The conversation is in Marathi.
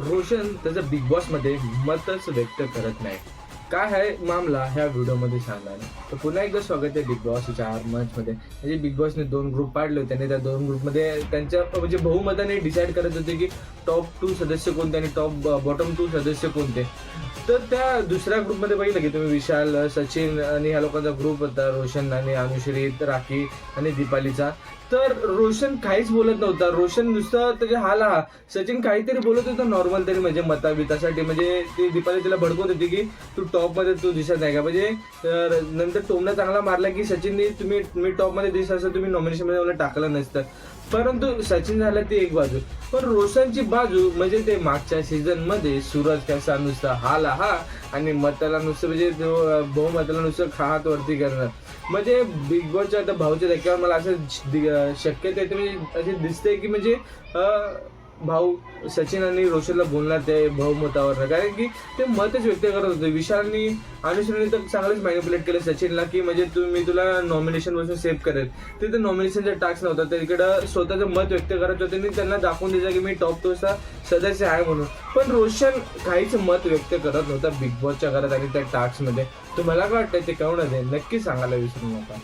रोशन त्याच्या बिग बॉस मध्ये मतच व्यक्त करत नाही. काय आहे मामला ह्या व्हिडिओमध्ये सांगणार. तर पुन्हा एकदा स्वागत आहे बिग बॉस 4 मध्ये. म्हणजे बिग बॉसने 2 ग्रुप पाडले होते आणि त्या 2 ग्रुपमध्ये त्यांच्या म्हणजे बहुमताने डिसाईड करत होते की टॉप 2 सदस्य कोणते आणि बॉटम 2 सदस्य कोणते. तर त्या दुसऱ्या ग्रुपमध्ये बघितलं की तुम्ही विशाल, सचिन आणि ह्या लोकांचा ग्रुप होता, रोशन आणि अनुश्री, राखी आणि दीपालीचा. तर रोशन काहीच बोलत नव्हता. रोशन नुसतं त्याच्या हाला सचिन काहीतरी बोलत होता नॉर्मल तरी, म्हणजे मताबितासाठी. म्हणजे ती दीपाली तिला भडकवत होती की तू टॉप मध्ये तू दिसत नाही का. म्हणजे नंतर टोमना चांगला मारला की सचिनने मी टॉप मध्ये दिसत असं तुम्ही नॉमिनेशन मध्ये मला टाकलं नसतं. परंतु सचिन झालं ती एक बाजू, पण रोशनची बाजू म्हणजे ते मागच्या सीझन मध्ये सूरज कसा नुसतं हा आणि मताला नुसतं म्हणजे बहुमताला नुसतं हात वरती करणं. म्हणजे बिग बॉसच्या आता भाऊच्या धक्क्यावर मला असं शक्यता येते, म्हणजे असे दिसते की म्हणजे भाऊ सचिन आणि रोशनला बोलणार ते बहुमतावर, कारण की ते मतच व्यक्त करत होते. विशालनी अनुश्रीने तर चांगलंच मॅनिप्युलेट केलं सचिनला की म्हणजे मी तुला नॉमिनेशन पासून सेव्ह करेल. तिथे नॉमिनेशनचा टास्क नव्हता, तर इकडं स्वतःचं मत व्यक्त करत होते आणि त्यांना दाखवून द्यायचं की मी टॉप 2 चा सदस्य आहे म्हणून. पण रोशन काहीच मत व्यक्त करत नव्हता बिग बॉसच्या घरात आणि त्या टास्क मध्ये. तुम्हाला काय वाटतं ते कळवणार आहे, नक्की सांगायला विसरू नका.